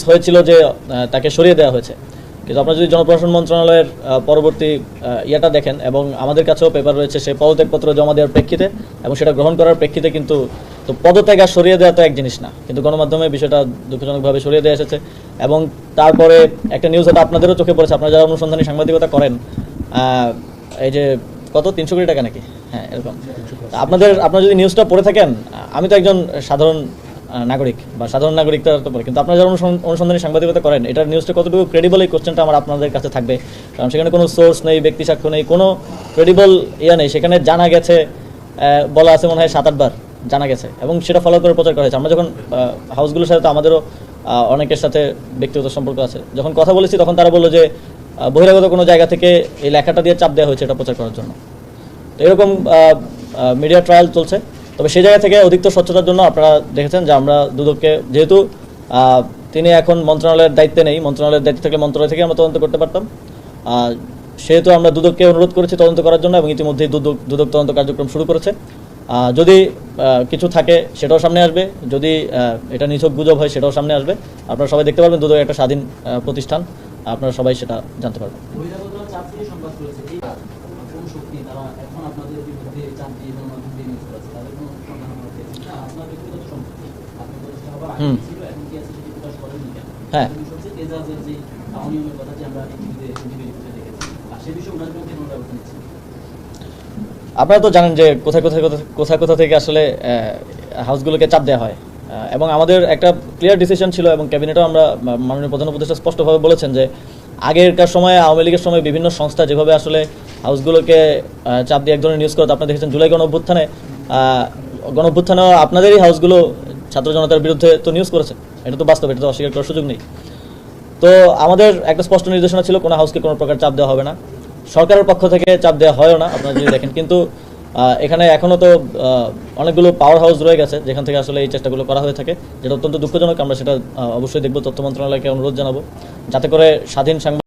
হয়েছিল যে তাকে সরিয়ে দেওয়া হয়েছে, কিন্তু আপনারা যদি জনপ্রশাসন মন্ত্রণালয়ের পরবর্তী ইয়েটা দেখেন এবং আমাদের কাছেও পেপার রয়েছে, সেই পদত্যাগপত্র জমা দেওয়ার প্রেক্ষিতে এবং সেটা গ্রহণ করার প্রেক্ষিতে কিন্তু তো পদত্যাগ আর সরিয়ে দেওয়া তো এক জিনিস না, কিন্তু গণমাধ্যমে বিষয়টা দুঃখজনকভাবে সরিয়ে দেওয়া এসেছে। এবং তারপরে একটা নিউজ হয়তো আপনাদেরও চোখে পড়েছে, আপনারা যারা অনুসন্ধানী সাংবাদিকতা করেন, এই যে কত 300 কোটি টাকা নাকি, হ্যাঁ এরকম। আপনারা যদি নিউজটা পড়ে থাকেন, আমি তো একজন সাধারণ নাগরিক বা সাধারণ নাগরিকটা তো পড়ে, কিন্তু আপনারা যারা অনুসন্ধানী সাংবাদিকতা করেন, এটার নিউজটা কতটুকু ক্রেডিবল, এই কোশ্চেনটা আমার আপনাদের কাছে থাকবে। কারণ সেখানে কোনো সোর্স নেই, ব্যক্তি সাক্ষ্য নেই, কোনো ক্রেডিবল নেই। সেখানে জানা গেছে, বলা আছে মনে হয় 7-8 বার জানা গেছে, এবং সেটা ফলো করে প্রচার করা হয়েছে। আমরা যখন হাউসগুলোর সাথে তো আমাদেরও অনেকের সাথে ব্যক্তিগত সম্পর্ক আছে, যখন কথা বলেছি তখন তারা বললো যে বহিরাগত কোনো জায়গা থেকে এই লেখাটা দিয়ে চাপ দেওয়া হয়েছে এটা প্রচার করার জন্য। তো এরকম মিডিয়া ট্রায়াল চলছে। তবে সেই জায়গা থেকে অধিকতর স্বচ্ছতার জন্য আপনারা দেখেছেন যে আমরা দুদককে, যেহেতু তিনি এখন মন্ত্রণালয়ের দায়িত্বে নেই, মন্ত্রণালয়ের দায়িত্ব থেকে মন্ত্রণালয় থেকে আমরা তদন্ত করতে পারতাম, সেহেতু আমরা দুদককে অনুরোধ করেছি তদন্ত করার জন্য, এবং ইতিমধ্যেই দুদক তদন্ত কার্যক্রম শুরু করেছে। যদি কিছু থাকে সেটাও সামনে আসবে, যদি এটা নিছক গুজব হয় সেটাও সামনে আসবে। আপনারা সবাই দেখতে পারবেন দুদক একটা স্বাধীন প্রতিষ্ঠান, আপনারা সবাই সেটা জানতে পারবেন। হ্যাঁ, আপনারা তো জানেন যে কোথা থেকে আসলে হাউসগুলোকে চাপ দেওয়া হয়, এবং আমাদের একটা ক্লিয়ার ডিসিশন ছিল, এবং ক্যাবিনেটও আমরা মাননীয় প্রধান উপদেষ্টা স্পষ্টভাবে বলেছেন যে আগেরকার সময়ে আওয়ামী লীগের সময় বিভিন্ন সংস্থা যেভাবে আসলে হাউসগুলোকে চাপ দিয়ে এক ধরনের নিউজ করতে, আপনারা দেখেছেন জুলাই গণঅভ্যুত্থানেও আপনাদেরই হাউসগুলো ছাত্র জনতার বিরুদ্ধে তো নিউজ করেছে, এটা তো বাস্তব, এটা তো অস্বীকার করার সুযোগ নেই। তো আমাদের একটা স্পষ্ট নির্দেশনা ছিল কোনো হাউসকে কোনো প্রকার চাপ দেওয়া হবে না, সরকারের পক্ষ থেকে চাপ দেওয়া হয়ও না, আপনারা যদি দেখেন। কিন্তু এখানে এখনও তো অনেকগুলো পাওয়ার হাউস রয়ে গেছে যেখান থেকে আসলে এই চেষ্টাগুলো করা হয়ে থাকে, যেটা অত্যন্ত দুঃখজনক। আমরা সেটা অবশ্যই দেখব, তথ্য মন্ত্রণালয়কে অনুরোধ জানাবো যাতে করে স্বাধীন সাংবাদিক